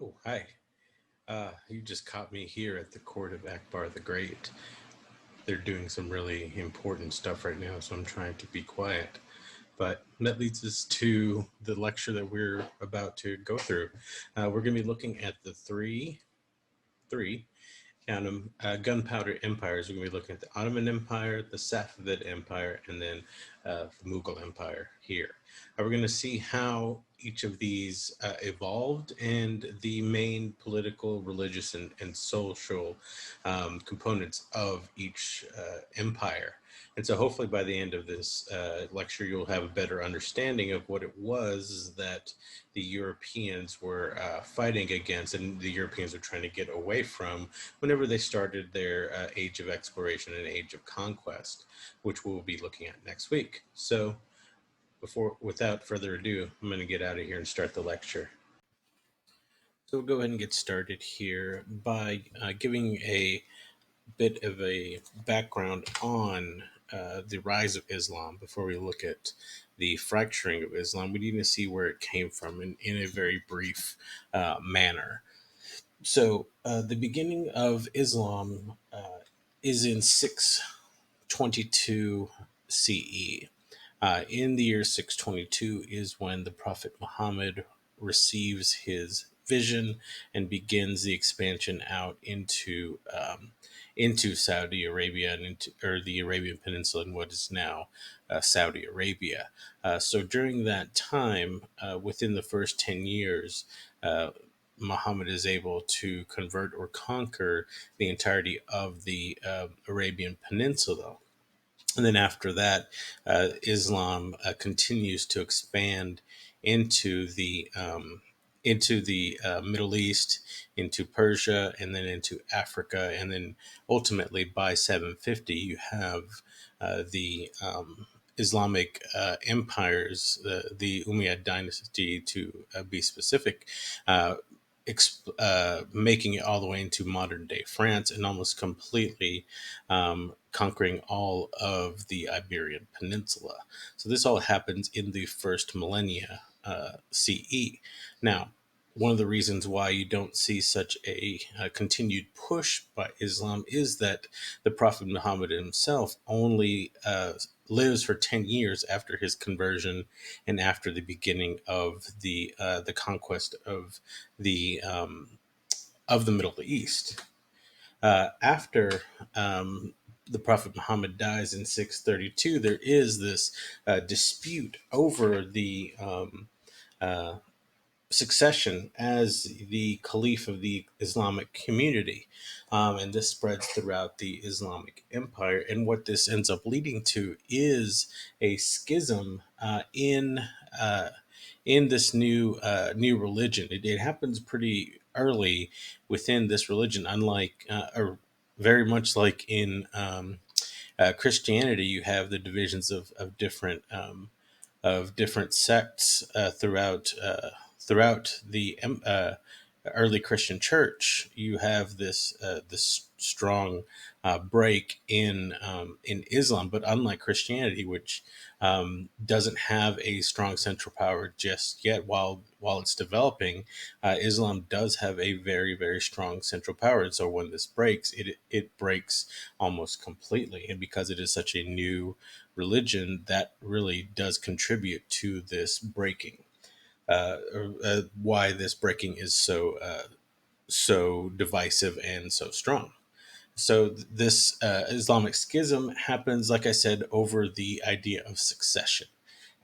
Oh, hi. You just caught me here at the court of Akbar the Great. They're doing some really important stuff right now, so I'm trying to be quiet. But that leads us to the lecture that we're about to go through. We're going to be looking at the three count them, gunpowder empires. We're going to be looking at the Ottoman Empire, the Safavid Empire, and then the Mughal Empire here. We're going to see how each of these evolved and the main political, religious, and social components of each empire. And so, hopefully, by the end of this lecture, you'll have a better understanding of what it was that the Europeans were fighting against and the Europeans were trying to get away from whenever they started their age of exploration and age of conquest, which we'll be looking at next week. So, without further ado, I'm going to get out of here and start the lecture. So we'll go ahead and get started here by giving a bit of a background on the rise of Islam before we look at the fracturing of Islam. We need to see where it came from in a very brief manner. So, the beginning of Islam is in 622 CE. In the year 622 is when the Prophet Muhammad receives his vision and begins the expansion out into Saudi Arabia and into or the Arabian Peninsula and what is now Saudi Arabia. So during that time, within the first 10 years, Muhammad is able to convert or conquer the entirety of the Arabian Peninsula. And then after that, Islam continues to expand into the Middle East, into Persia, and then into Africa, and then ultimately by 750 you have the Islamic empires, the Umayyad dynasty to be specific, uh, making it all the way into modern day France and almost completely conquering all of the Iberian Peninsula. So this all happens in the first millennia CE. Now, one of the reasons why you don't see such a continued push by Islam is that the Prophet Muhammad himself only lives for 10 years after his conversion and after the beginning of the conquest of the Middle East. After the Prophet Muhammad dies in 632, there is this dispute over the uh, succession as the caliph of the Islamic community. And this spreads throughout the Islamic empire. And what this ends up leading to is a schism uh, in this new religion. It happens pretty early within this religion, unlike or very much like in Christianity, you have the divisions of different sects throughout the early Christian church. You have this strong break in Islam, but unlike Christianity, which doesn't have a strong central power just yet, while it's developing, Islam does have a very strong central power. And so when this breaks, it breaks almost completely, and because it is such a new religion, that really does contribute to this breaking. Why this breaking is so divisive and so strong. So this Islamic schism happens, like I said, over the idea of succession.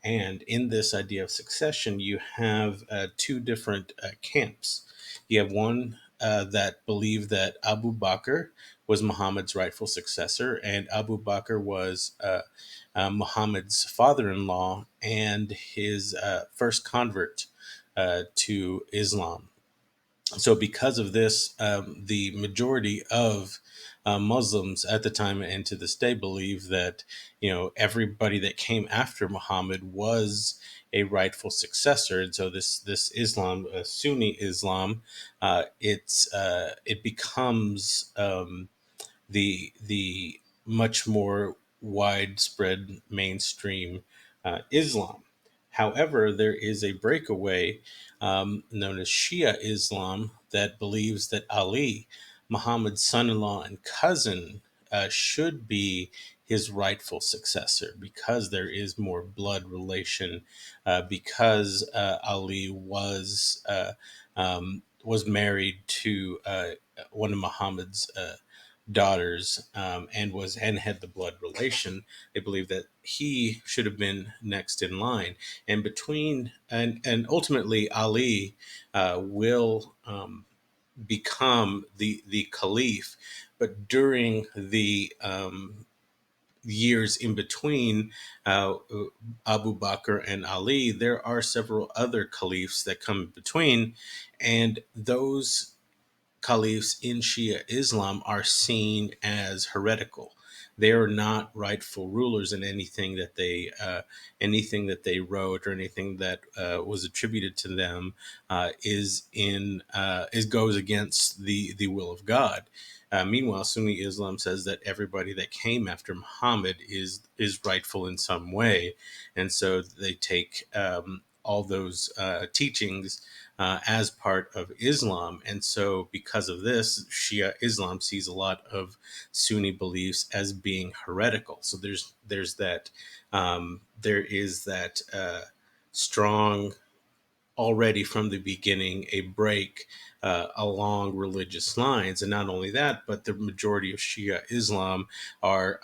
And in this idea of succession, you have two different camps. You have one that believed that Abu Bakr was Muhammad's rightful successor, and Abu Bakr was Muhammad's father in law and his first convert to Islam. So because of this, the majority of Muslims at the time and to this day believe that everybody that came after Muhammad was a rightful successor, and so this Islam, Sunni Islam, it becomes the much more widespread mainstream Islam. However, there is a breakaway known as Shia Islam that believes that Ali, Muhammad's son in law and cousin, should be his rightful successor because there is more blood relation, because Ali was married to one of Muhammad's daughters, and had the blood relation. They believe that he should have been next in line, and ultimately Ali will become the caliph. But during the years in between Abu Bakr and Ali, there are several other caliphs that come in between, and those caliphs in Shia Islam are seen as heretical. They are not rightful rulers, and anything that they wrote or anything that was attributed to them is goes against the will of God. Meanwhile, Sunni Islam says that everybody that came after Muhammad is rightful in some way, and so they take all those teachings as part of Islam. And so, because of this, Shia Islam sees a lot of Sunni beliefs as being heretical. So there is that strong, already from the beginning, a break along religious lines. And not only that, but the majority of Shia Islam are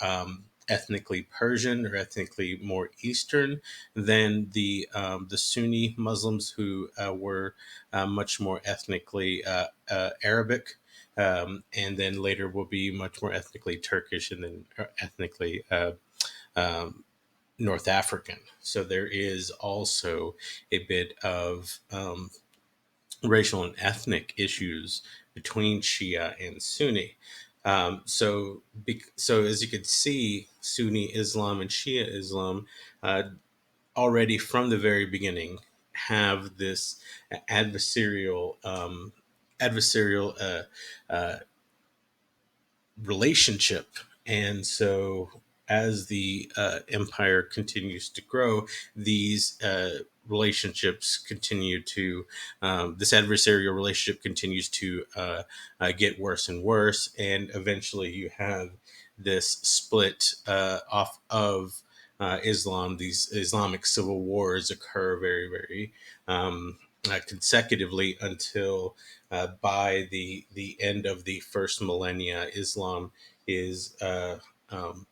ethnically Persian or ethnically more Eastern than the Sunni Muslims, who were much more ethnically Arabic. And then later will be much more ethnically Turkish, and then ethnically um, North African. So there is also a bit of racial and ethnic issues between Shia and Sunni. So as you can see, Sunni Islam and Shia Islam uh, already from the very beginning have this adversarial adversarial relationship. And so, as the empire continues to grow, these relationships continue to, this adversarial relationship continues to get worse and worse. And eventually, you have this split off of Islam. These Islamic civil wars occur very, very consecutively until by the end of the first millennia, Islam is uh, um,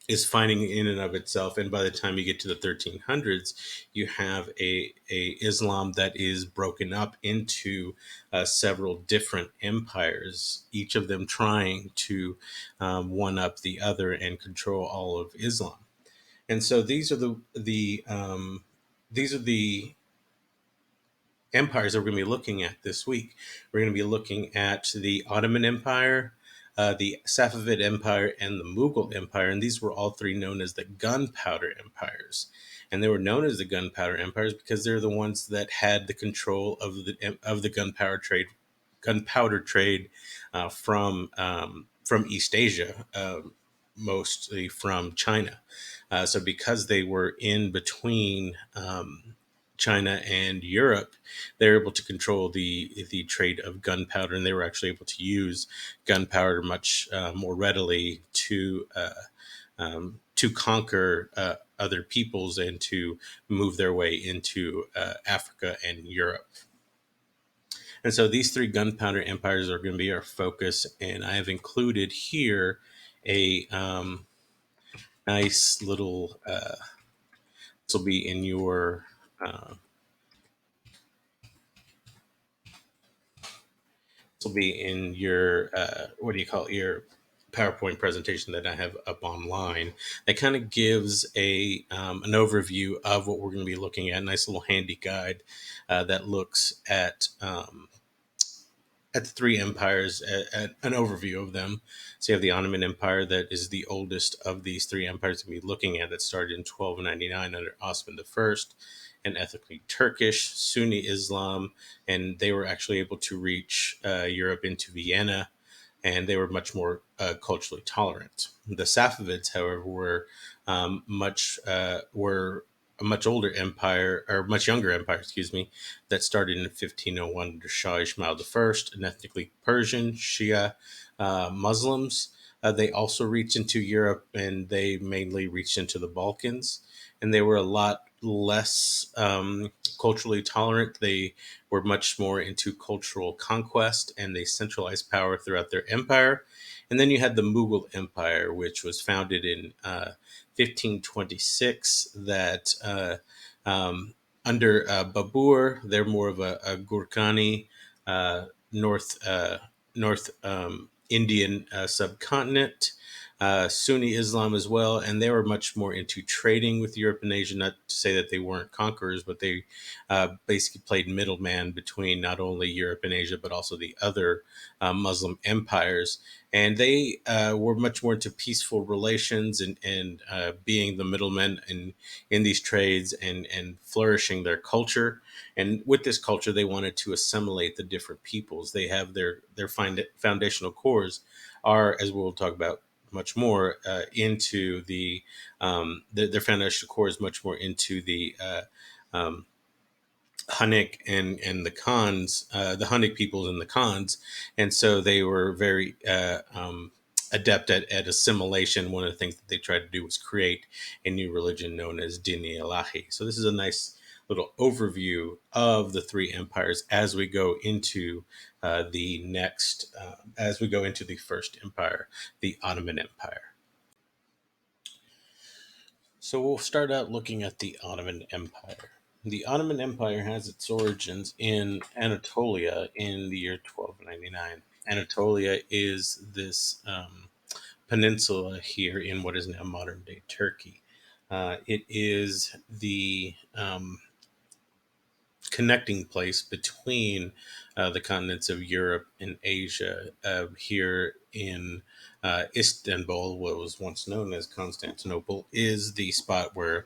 is finding in and of itself, and by the time you get to the 1300s, you have a Islam that is broken up into several different empires, each of them trying to one up the other and control all of Islam. And so these are the empires that we're going to be looking at this week. We're going to be looking at the Ottoman Empire, the Safavid Empire, and the Mughal Empire. And these were all three known as the Gunpowder Empires. And they were known as the Gunpowder Empires because they're the ones that had the control of the gunpowder trade from East Asia, mostly from China. So because they were in between China and Europe, they were able to control the trade of gunpowder, and they were actually able to use gunpowder much more readily to conquer other peoples and to move their way into Africa and Europe. And so these three gunpowder empires are going to be our focus, and I have included here a nice little. This will be in your. This will be in your. What do you call it? Your PowerPoint presentation that I have up online. That kind of gives an overview of what we're going to be looking at. A nice little handy guide that looks at the three empires, at an overview of them. So you have the Ottoman Empire, that is the oldest of these three empires to be looking at, that started in 1299 under Osman I, and ethnically Turkish, Sunni Islam, and they were actually able to reach Europe into Vienna, and they were much more culturally tolerant. The Safavids, however, were a much older empire, or much younger empire, excuse me, that started in 1501 under Shah Ismail I, an ethnically Persian Shia Muslims. They also reached into Europe, and they mainly reached into the Balkans, and they were a lot less culturally tolerant. They were much more into cultural conquest, and they centralized power throughout their empire. And then you had the Mughal Empire, which was founded in 1526. That under Babur, they're more of a Gurkhani North North Indian subcontinent. Sunni Islam as well, and they were much more into trading with Europe and Asia. Not to say that they weren't conquerors, but they basically played middleman between not only Europe and Asia, but also the other Muslim empires. And they were much more into peaceful relations, and being the middlemen in these trades, and flourishing their culture. And with this culture, they wanted to assimilate the different peoples. They have their foundational cores are, as we'll talk about much more, into their foundational core is much more into the um, Hunnic and the Khans, the Hunnic peoples and the Khans, and so they were very adept at assimilation. One of the things that they tried to do was create a new religion known as Dini Ilahi. So this is a nice little overview of the three empires as we go into as we go into the first empire, the Ottoman Empire. So we'll start out looking at the Ottoman Empire. The Ottoman Empire has its origins in Anatolia in the year 1299. Anatolia is this peninsula here in what is now modern day Turkey. It is the connecting place between the continents of Europe and Asia. Here in Istanbul, what was once known as Constantinople, is the spot where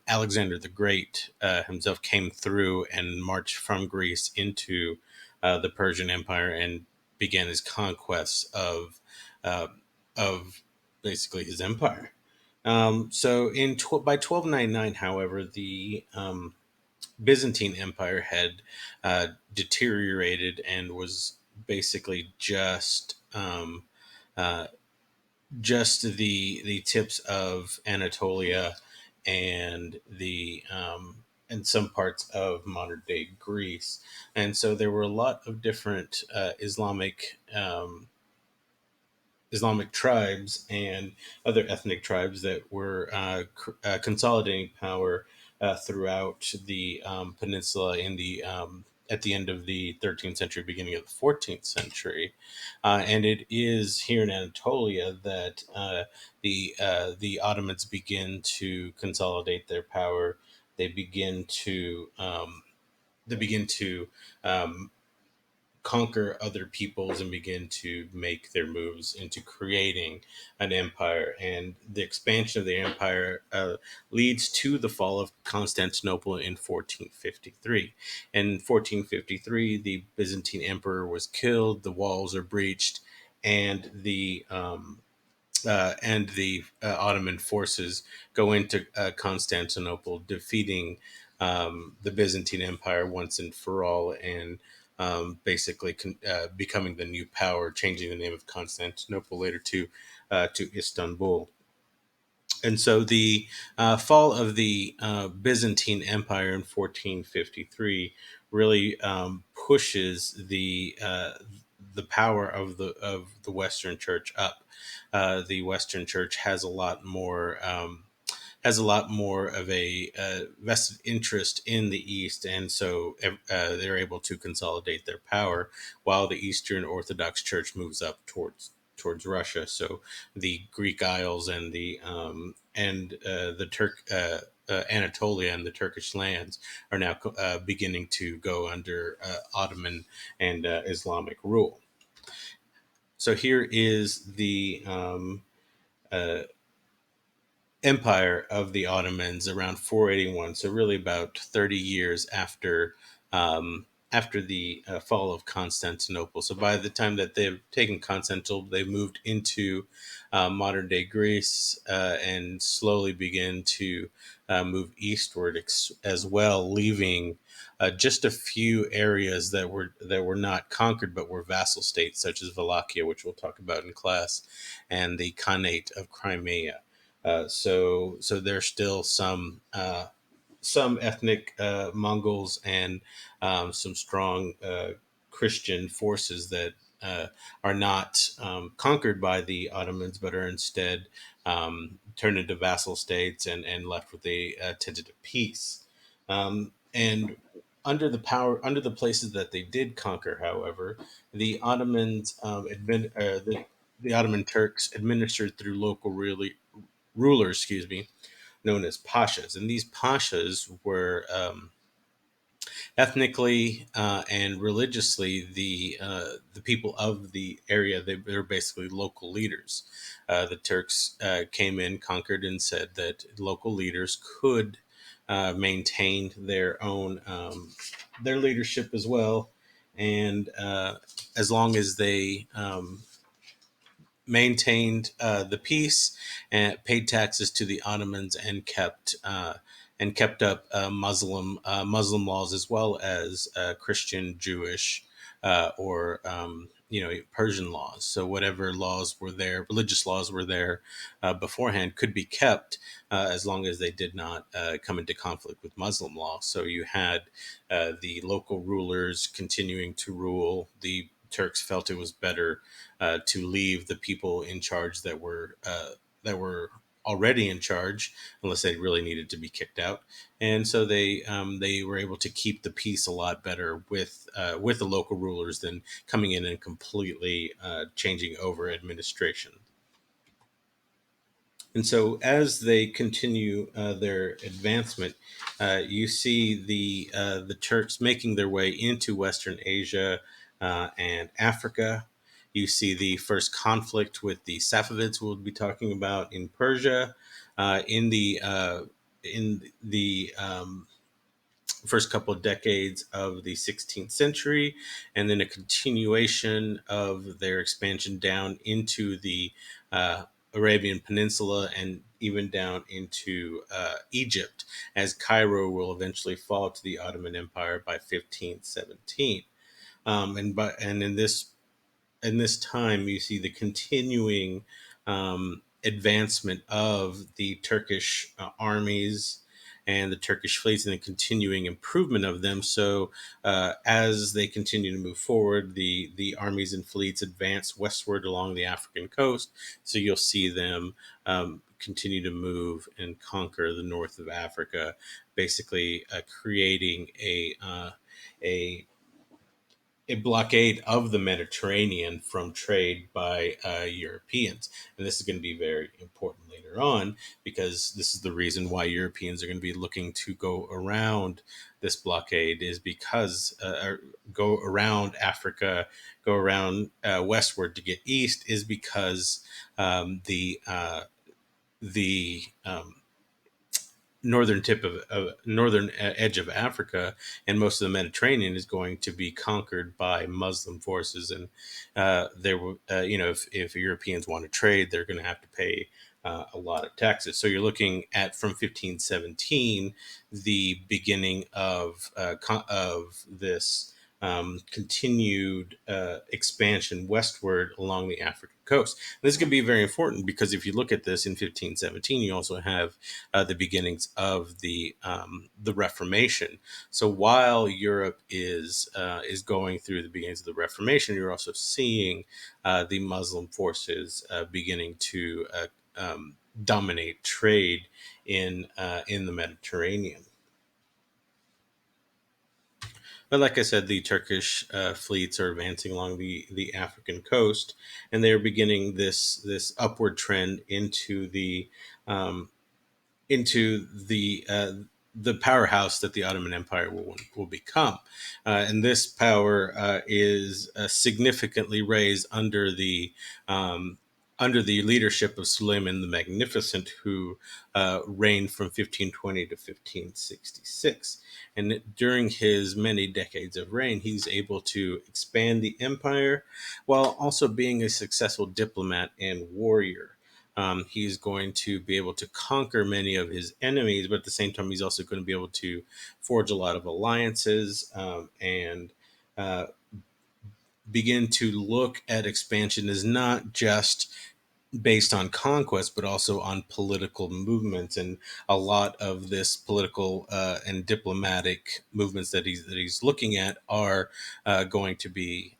Alexander the Great himself came through and marched from Greece into the Persian Empire and began his conquests uh, of basically his empire. By 1299, however, the Byzantine Empire had deteriorated and was basically uh, just the tips of Anatolia and the and some parts of modern day Greece, and so there were a lot of different Islamic tribes and other ethnic tribes that were consolidating power throughout the peninsula in the at the end of the 13th century, beginning of the 14th century, and it is here in Anatolia that the Ottomans begin to consolidate their power. They begin to they begin to um, conquer other peoples and begin to make their moves into creating an empire. And the expansion of the empire leads to the fall of Constantinople in 1453. In 1453, the Byzantine emperor was killed, the walls are breached, and the Ottoman forces go into Constantinople, defeating the Byzantine Empire once and for all, and basically becoming the new power, changing the name of Constantinople later to Istanbul. And so the fall of the Byzantine Empire in 1453 really pushes the power of the Western Church up. The Western Church has a lot more of a vested interest in the East, and so they're able to consolidate their power while the Eastern Orthodox Church moves up towards Russia. So the Greek Isles and the Anatolia and the Turkish lands are now beginning to go under Ottoman and Islamic rule. So here is the uh, empire of the Ottomans around 481. So really about 30 years after. after the fall of Constantinople. So by the time that they've taken Constantinople, they moved into modern day Greece and slowly begin to move eastward as well, leaving just a few areas that were not conquered but were vassal states, such as Wallachia, which we'll talk about in class, and the Khanate of Crimea. So there's still some ethnic Mongols and some strong Christian forces that are not conquered by the Ottomans, but are instead turned into vassal states and left with a tentative peace. And under the places that they did conquer, however, the Ottomans, the Ottoman Turks administered through local rulers, excuse me, known as pashas, and these pashas were ethnically and religiously the people of the area. They were basically local leaders. The Turks came in, conquered, and said that local leaders could maintain their leadership as well, and as long as they maintained the peace and paid taxes to the Ottomans and kept up Muslim laws as well as Christian, Jewish, or Persian laws. So whatever laws were there, religious laws were there beforehand, could be kept as long as they did not come into conflict with Muslim law. So you had the local rulers continuing to rule. The Turks felt it was better to leave the people in charge that were already in charge, unless they really needed to be kicked out. And so they were able to keep the peace a lot better with the local rulers than coming in and completely changing over administration. And so, as they continue their advancement, you see the Turks making their way into Western Asia and Africa. You see the first conflict with the Safavids, we'll be talking about in Persia, in the first couple of decades of the 16th century, and then a continuation of their expansion down into the uh, Arabian Peninsula and even down into Egypt, as Cairo will eventually fall to the Ottoman Empire by 1517. And in this time, you see the continuing advancement of the Turkish armies and the Turkish fleets and the continuing improvement of them. So, as they continue to move forward, the armies and fleets advance westward along the African coast. So, you'll see them continue to move and conquer the north of Africa, basically creating a a blockade of the Mediterranean from trade by Europeans. And this is going to be very important later on because this is the reason why Europeans are going to be looking to go around this blockade is because, or go around Africa, go around westward to get east, is because the northern tip of northern edge of Africa and most of the Mediterranean is going to be conquered by Muslim forces, and there will, if Europeans want to trade, they're going to have to pay a lot of taxes. So you're looking at from 1517, the beginning of this continued expansion westward along the African coast. And this is going to be very important because if you look at this in 1517, you also have the beginnings of the Reformation. So while Europe is going through the beginnings of the Reformation, you're also seeing the Muslim forces beginning to dominate trade in the Mediterranean. But like I said, the Turkish fleets are advancing along the African coast, and they are beginning this upward trend um, into the powerhouse that the Ottoman Empire will become. And this power is significantly raised under the um, under the leadership of Suleiman the Magnificent, who reigned from 1520 to 1566. And during his many decades of reign, he's able to expand the empire while also being a successful diplomat and warrior. He's going to be able to conquer many of his enemies, but at the same time, he's also going to be able to forge a lot of alliances and uh, begin to look at expansion as not just based on conquest, but also on political movements. And a lot of this political and diplomatic movements that he's looking at are going to be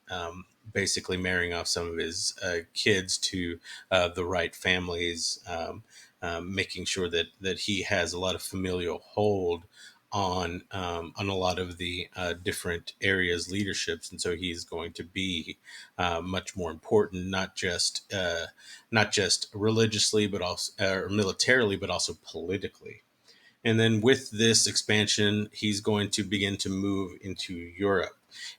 basically marrying off some of his kids to the right families, making sure that he has a lot of familial hold on a lot of the different areas leaderships, and so he's going to be much more important, not just religiously, but also or militarily, but also politically. And then with this expansion, he's going to begin to move into Europe.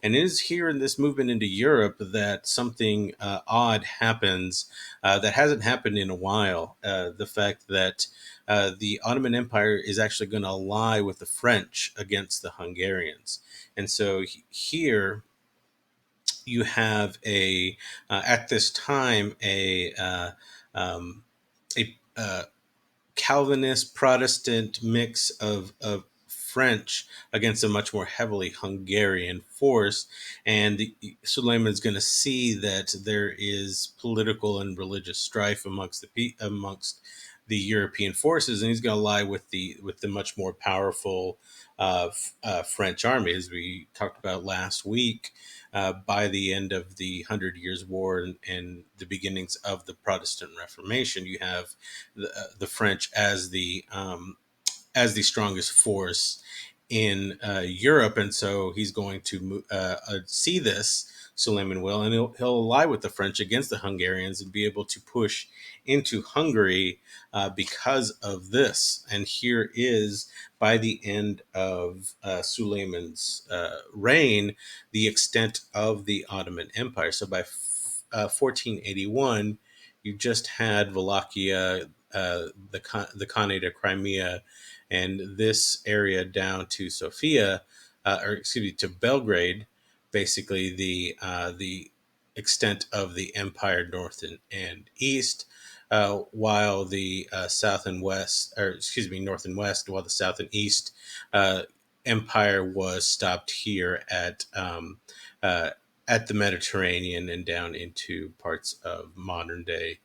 And it is here in this movement into Europe that something odd happens that hasn't happened in a while. The fact that the Ottoman Empire is actually going to ally with the French against the Hungarians. And so here you have at this time, um, a Calvinist Protestant mix of French against a much more heavily Hungarian force. And Suleiman's going to see that there is political and religious strife amongst the European forces, and he's going to ally with the much more powerful French army, as we talked about last week. By the end of the Hundred Years' War and the beginnings of the Protestant Reformation, you have the French as the strongest force in Europe, and so he's going to see this. Suleiman will, and he'll ally with the French against the Hungarians and be able to push into Hungary because of this. And here is, by the end of Suleiman's reign, the extent of the Ottoman Empire. So by 1481, you just had Wallachia, the Khanate of Crimea, and this area down to Sofia, or excuse me, to Belgrade, basically the extent of the empire north and east, while the south and west, or excuse me, north and west, while the south and east uh, empire was stopped here uh, at the Mediterranean and down into parts of modern day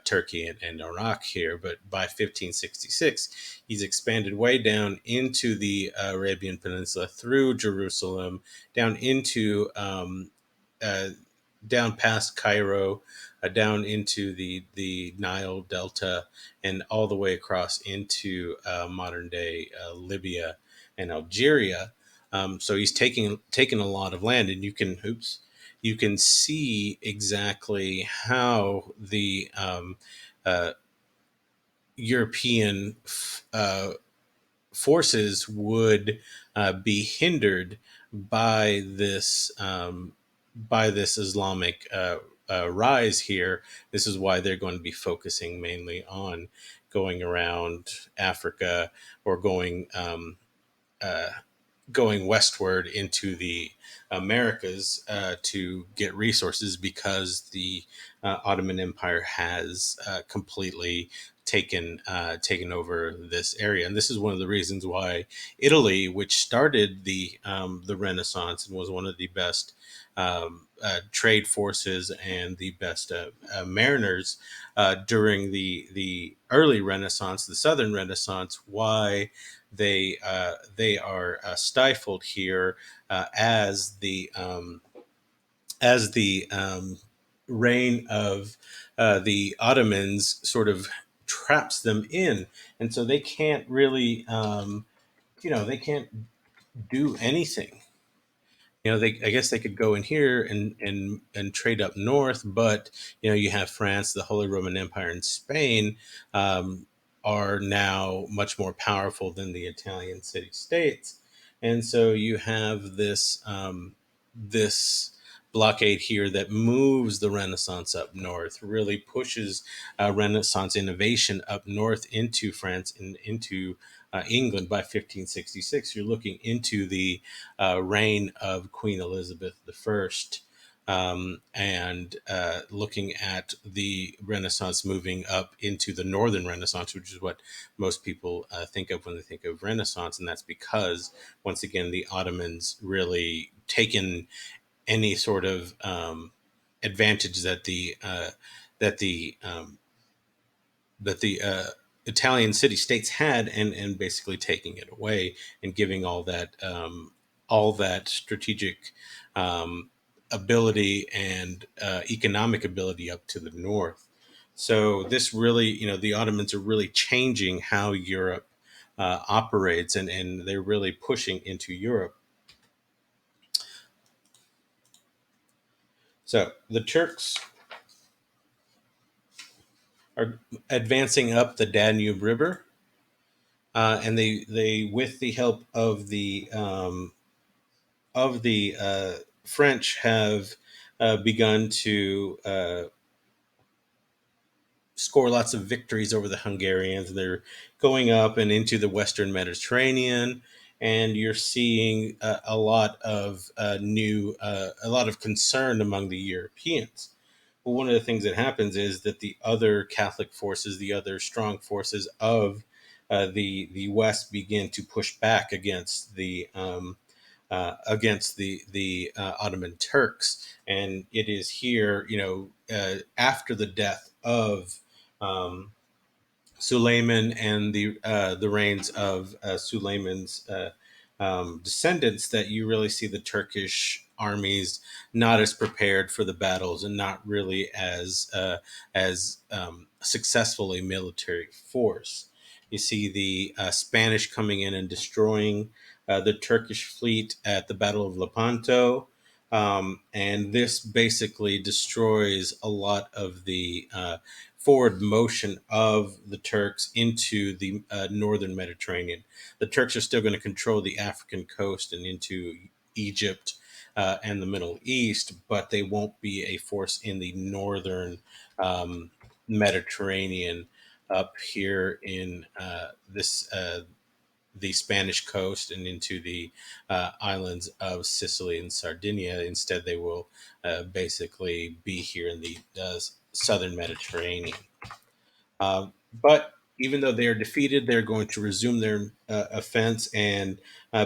Turkey and Iraq here. But by 1566, he's expanded way down into the Arabian Peninsula through Jerusalem, down into uh, down past Cairo, down into the Nile Delta, and all the way across into modern day Libya and Algeria. So he's taking a lot of land, and you can see exactly how the uh, European forces would be hindered by this Islamic rise here. This is why they're going to be focusing mainly on going around Africa, or uh, going westward into the Americas to get resources, because the Ottoman Empire has completely taken over this area. And this is one of the reasons why Italy, which started the Renaissance and was one of the best trade forces and the best mariners during the early Renaissance, the Southern Renaissance, why they are stifled here as the reign of the Ottomans sort of traps them in, and so they can't really, they can't do anything. I guess they could go in here and trade up north, but you have France, the Holy Roman Empire, and Spain are now much more powerful than the Italian city states, and so you have this blockade here that moves the Renaissance up north, really pushes Renaissance innovation up north into France and into England by 1566. You're looking into the reign of Queen Elizabeth I. And looking at the Renaissance moving up into the Northern Renaissance, which is what most people think of when they think of Renaissance. And that's because, once again, the Ottomans really taken any sort of advantage that that the the Italian city states had, and basically taking it away and giving all that strategic um, ability and economic ability up to the north. So this really, the Ottomans are really changing how Europe operates, and they're really pushing into Europe. So the Turks are advancing up the Danube River, and they with the help of the French have begun to score lots of victories over the Hungarians. They're going up and into the Western Mediterranean, and you're seeing a lot of concern among the Europeans. Well, one of the things that happens is that the other Catholic forces, the other strong forces of the West, begin to push back against the Ottoman Turks, and it is here, after the death of um, Suleiman and the reigns of Suleiman's descendants, that you really see the Turkish armies not as prepared for the battles and not really as successful a military force. You see the Spanish coming in and destroying the Turkish fleet at the Battle of Lepanto. And this basically destroys a lot of the forward motion of the Turks into the northern Mediterranean. The Turks are still going to control the African coast and into Egypt and the Middle East, but they won't be a force in the northern Mediterranean up here in this the Spanish coast and into the islands of Sicily and Sardinia. Instead, they will basically be here in the southern Mediterranean. But even though they are defeated, they're going to resume their offense and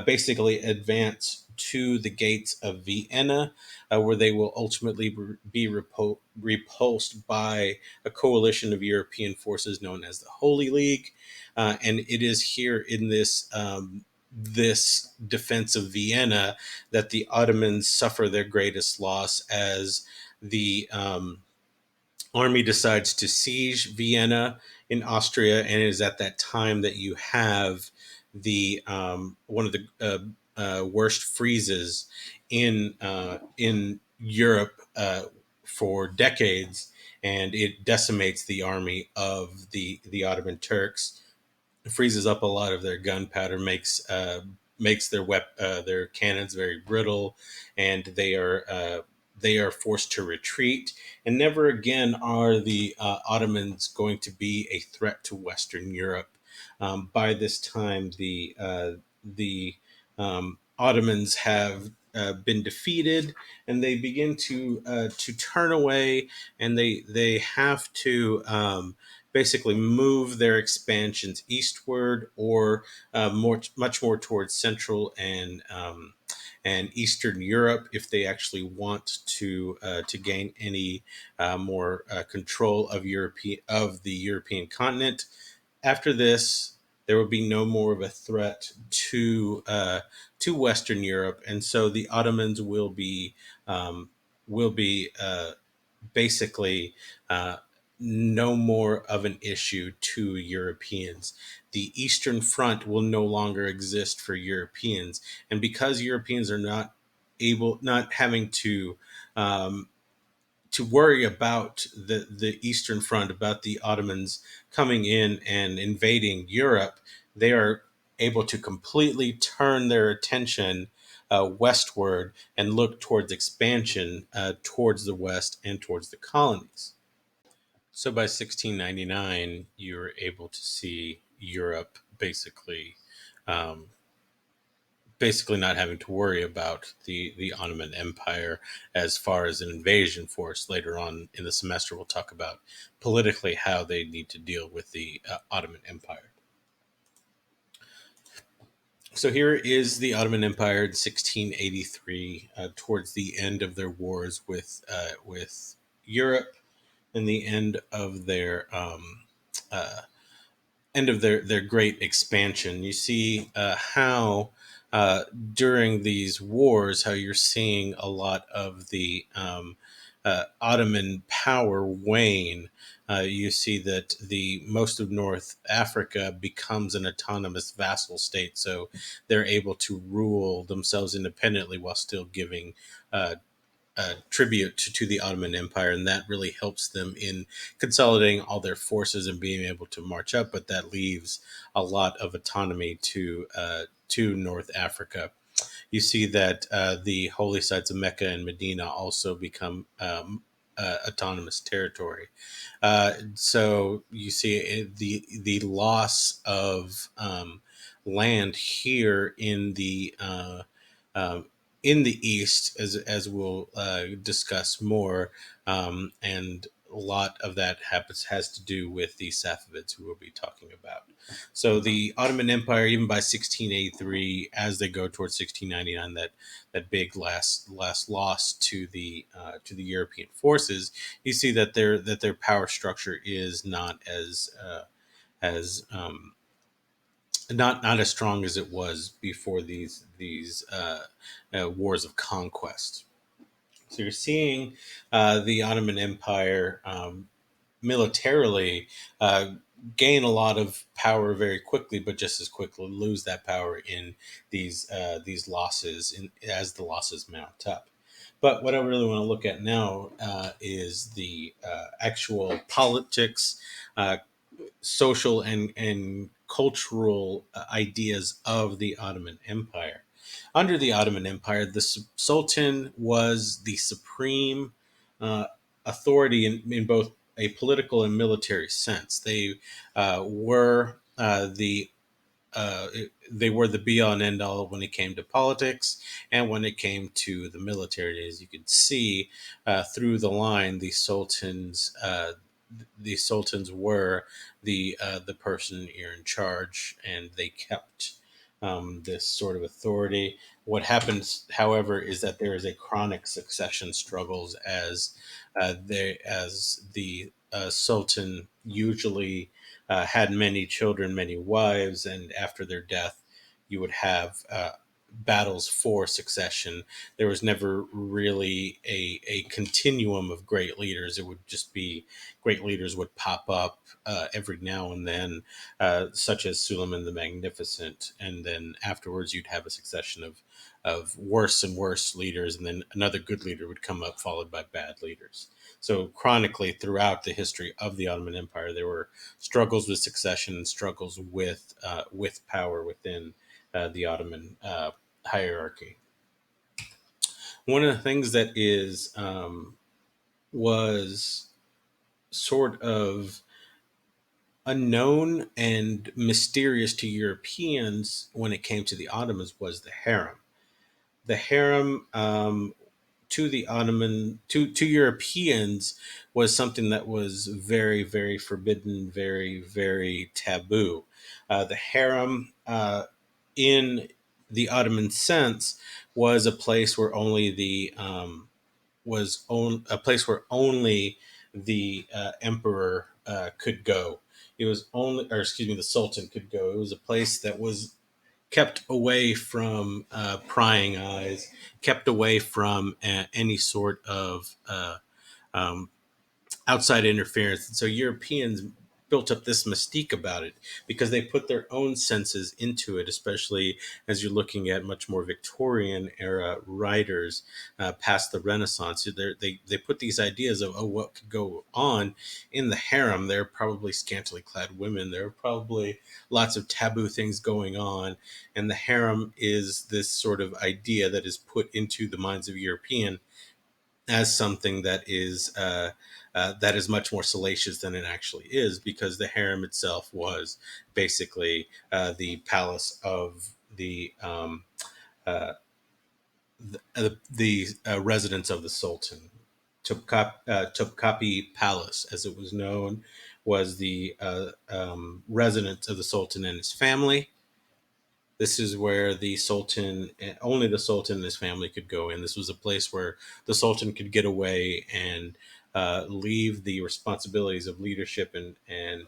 basically advance to the gates of Vienna, where they will ultimately be repulsed by a coalition of European forces known as the Holy League. And it is here in this defense of Vienna that the Ottomans suffer their greatest loss, as the army decides to siege Vienna in Austria, and it is at that time that you have the one of the worst freezes in Europe for decades, and it decimates the army of the Ottoman Turks, freezes up a lot of their gunpowder, makes their cannons very brittle, and they are forced to retreat. And never again are the Ottomans going to be a threat to Western Europe. By this time, the Ottomans have been defeated, and they begin to turn away, and they have to basically move their expansions eastward, or much more towards Central and Eastern Europe, if they actually want to gain any more control of the European continent. After this, there will be no more of a threat to Western Europe, and so the Ottomans will be basically no more of an issue to Europeans. The Eastern Front will no longer exist for Europeans, and because Europeans are not having to worry about the Eastern Front, about the Ottomans coming in and invading Europe, they are able to completely turn their attention westward and looked towards expansion towards the west and towards the colonies. So by 1699, you were able to see Europe um, basically not having to worry about the Ottoman Empire as far as an invasion force. Later on in the semester, we'll talk about politically how they need to deal with the Ottoman Empire. So here is the Ottoman Empire in 1683, towards the end of their wars with Europe and the uh, end of their great expansion. You see how during these wars, how you're seeing a lot of the Ottoman power wane. You see that the most of North Africa becomes an autonomous vassal state, so they're able to rule themselves independently while still giving tribute to the Ottoman Empire, and that really helps them in consolidating all their forces and being able to march up. But that leaves a lot of autonomy to North Africa. You see that the holy sites of Mecca and Medina also become autonomous territory. So you see the loss of land here um, in the east, as we'll discuss more, and a lot of that has to do with the Safavids, who we'll be talking about. So the Ottoman Empire, even by 1683, as they go towards 1699, that big last loss to the European forces, you see that their power structure is not as not as strong as it was before these wars of conquest. So you're seeing the Ottoman Empire militarily gain a lot of power very quickly, but just as quickly lose that power in these losses as the losses mount up. But what I really want to look at now is the actual politics, uh, social and cultural ideas of the Ottoman Empire. Under the Ottoman Empire, the Sultan was the supreme uh, authority in both a political and military sense. Were uh, they were the be all and end all when it came to politics and when it came to the military. As you can see through the line, the sultans were the person here in charge, and they kept this sort of authority. What happens, however, is that there is a chronic succession struggles as the sultan usually had many children, many wives, and after their death, you would have battles for succession. There was never really a continuum of great leaders. It would just be great leaders would pop up every now and then, such as Suleiman the Magnificent, and then afterwards you'd have a succession of worse and worse leaders, and then another good leader would come up, followed by bad leaders. So chronically, throughout the history of the Ottoman Empire, there were struggles with succession and struggles with power within the Ottoman hierarchy. One of the things that is was sort of unknown and mysterious to Europeans when it came to the Ottomans was the harem. The harem to the Ottoman to Europeans was something that was very very forbidden, very very taboo. The harem in the Ottoman sense was a place where only a place where only the emperor could go. It was only, or excuse me, the sultan could go. It was a place that was kept away from prying eyes, kept away from any sort of um, outside interference. And so Europeans built up this mystique about it because they put their own senses into it, especially as you're looking at much more Victorian era writers past the Renaissance. They put these ideas of, oh, what could go on in the harem. There are probably scantily clad women. There are probably lots of taboo things going on. And the harem is this sort of idea that is put into the minds of European as something that is much more salacious than it actually is, because the harem itself was basically the palace of uh, the residence of the Sultan. Topkapi Palace, as it was known, was the residence of the Sultan and his family. This is where the Sultan, only the Sultan and his family could go in. This was a place where the Sultan could get away and leave the responsibilities of leadership and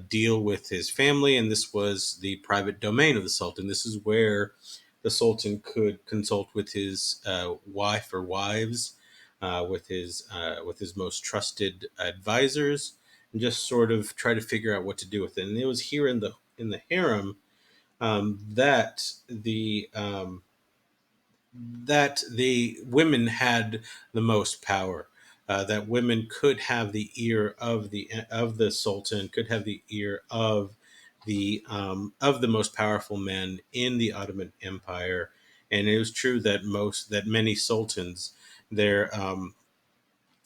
deal with his family. And this was the private domain of the Sultan. This is where the Sultan could consult with his wife or wives, with his most trusted advisors, and just sort of try to figure out what to do with it. And it was here in the harem that the women had the most power. That women could have the ear of the Sultan, could have the ear of the most powerful men in the Ottoman Empire. And it was true that many sultans, their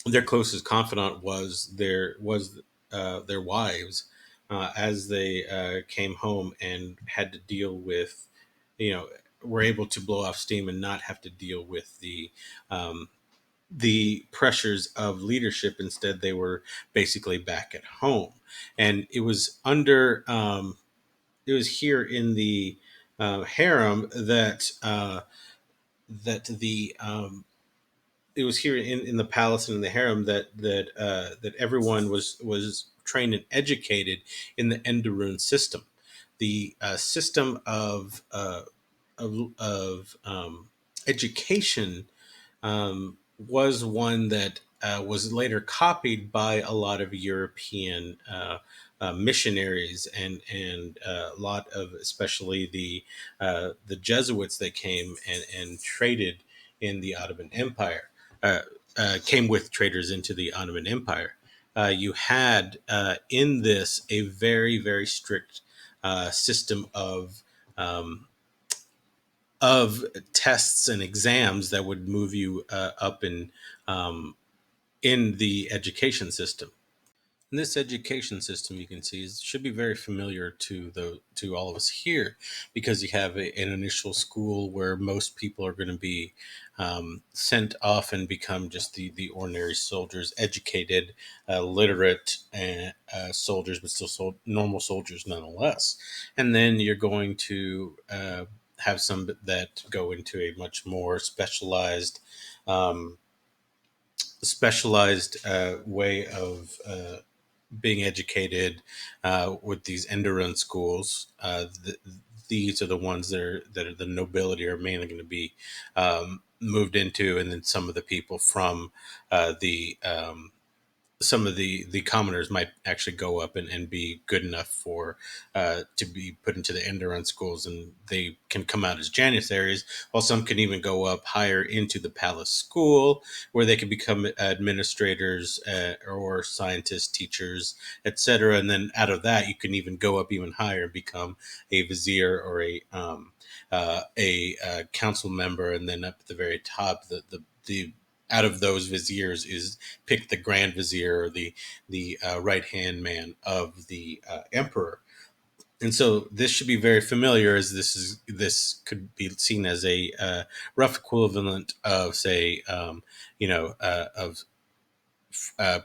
their closest confidant was their wives, as they came home and had to deal with, you know, were able to blow off steam and not have to deal with um, the pressures of leadership. Instead, they were basically back at home, and it was here in the harem that the it was here in the palace and in the harem that everyone was trained and educated in the Enderun system, the system of education. Was one that was later copied by a lot of European missionaries and a lot of, especially the Jesuits that came and traded in the Ottoman Empire. Uh, Came with traders into the Ottoman Empire. You had in this a very strict system um, of tests and exams that would move you up um, in the education system. And this education system, you can see, should be very familiar to all of us here, because you have an initial school where most people are going to be sent off and become just the ordinary soldiers, educated, literate soldiers, but still normal soldiers nonetheless. And then you're going to have some that go into a much more um, specialized way of being educated with these Enderun schools. These are the ones that are the nobility are mainly going to be moved into, and then some of the people from the some of the commoners might actually go up and be good enough for to be put into the Enderun schools, and they can come out as janissaries, while some can even go up higher into the palace school, where they can become administrators or scientists, teachers, etc. And then out of that, you can even go up even higher and become a vizier or a council member, and then up at the very top, the out of those viziers is picked the grand vizier, or the right hand man of the emperor. And so this should be very familiar, as this could be seen as a rough equivalent of, say, of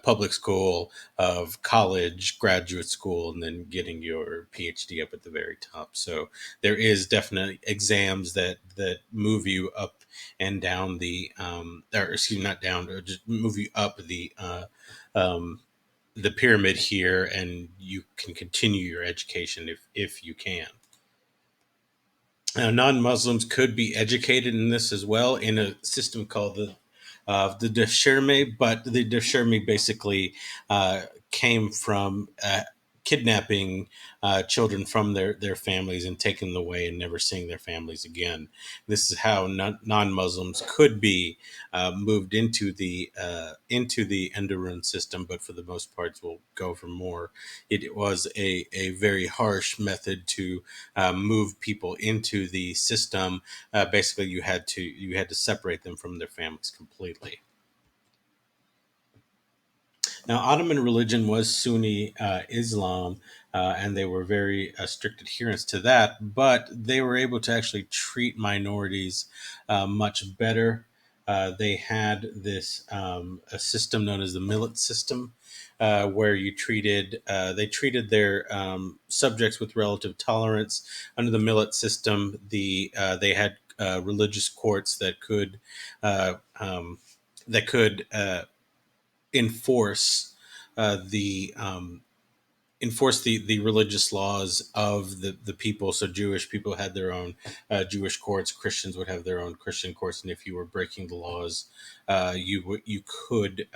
public school, of college, graduate school, and then getting your PhD up at the very top. So there is definitely exams that move you up and down or excuse me, not down, or just move you up um, the pyramid here, and you can continue your education if you can. Non-Muslims could be educated in this as well, in a system called the Desherme, but the Desherme basically came from kidnapping children from their families and taking them away and never seeing their families again. This is how non-Muslims could be moved into the Enderun system, but for the most part, will go for more. It was a very harsh method to move people into the system. Basically, you had to separate them from their families completely. Now, Ottoman religion was Sunni Islam, and they were very strict adherents to that, but they were able to actually treat minorities much better. They had this a system known as the millet system, where they treated their subjects with relative tolerance. Under the millet system, they had religious courts uh, um, that could enforce the enforce the religious laws of the people. So Jewish people had their own Jewish courts. Christians would have their own Christian courts, and if you were breaking the laws, you could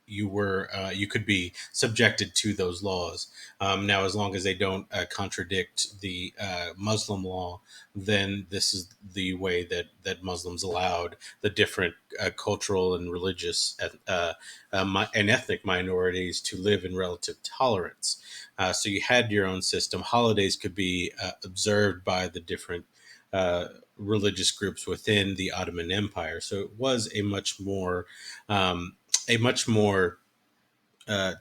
you could be subjected to those laws. Now, as long as they don't contradict the Muslim law, then this is the way that Muslims allowed the different cultural and religious and ethnic minorities to live in relative tolerance. So you had your own system. Holidays could be observed by the different uh, religious groups within the Ottoman Empire. So it was um, a much more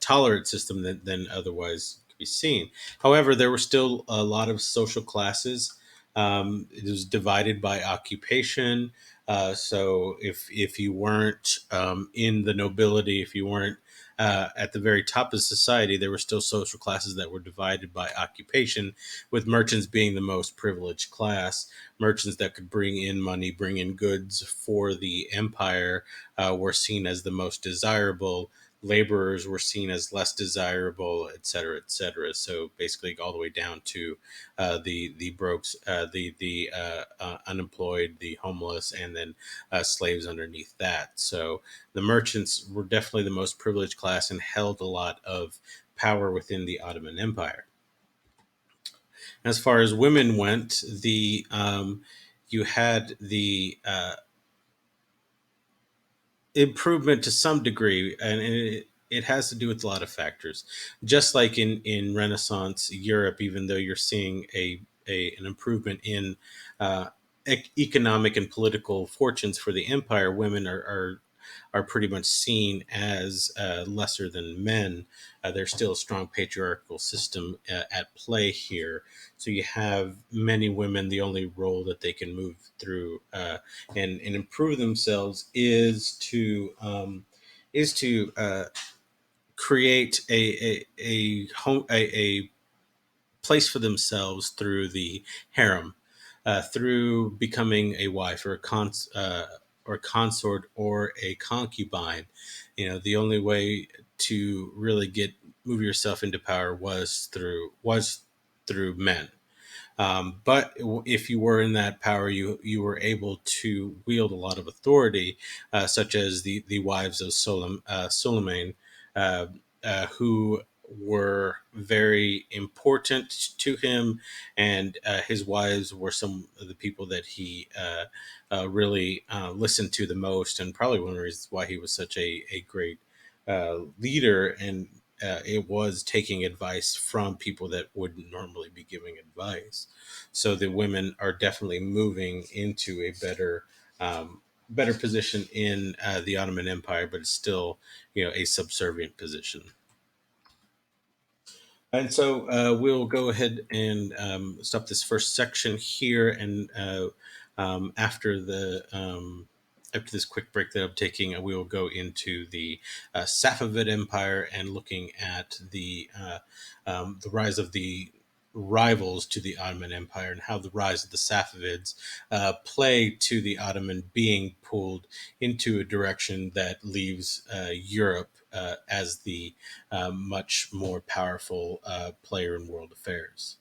tolerant system than otherwise could be seen. However, there were still a lot of social classes. It was divided by occupation. So if you weren't in the nobility, if you weren't at the very top of society, there were still social classes that were divided by occupation, with merchants being the most privileged class. Merchants that could bring in money, bring in goods for the empire, were seen as the most desirable. Laborers were seen as less desirable, et cetera, et cetera. So basically, all the way down to the brokes, the unemployed, the homeless, and then slaves underneath that. So the merchants were definitely the most privileged class and held a lot of power within the Ottoman Empire. As far as women went, the you had the improvement to some degree, and it has to do with a lot of factors. Just like in Renaissance Europe, even though you're seeing an improvement in uh, economic and political fortunes for the empire, women are pretty much seen as lesser than men. There's still a strong patriarchal system at play here. So you have many women. The only role that they can move through and improve themselves is to create a home a place for themselves through the harem, through becoming a wife or a consort or a concubine. The only way to really get move yourself into power was through men. But if you were in that power, you were able to wield a lot of authority, such as the wives of Suleiman, uh, who were very important to him, and his wives were some of the people that he really listened to the most, and probably one of the reasons why he was such a great leader. And it was taking advice from people that wouldn't normally be giving advice. So the women are definitely moving into a better position in the Ottoman Empire, but it's still a subservient position. And so we'll go ahead and stop this first section here, and after this quick break that I'm taking, we will go into the Safavid Empire and looking at the rise of the rivals to the Ottoman Empire and how the rise of the Safavids play to the Ottoman being pulled into a direction that leaves Europe as the much more powerful player in world affairs.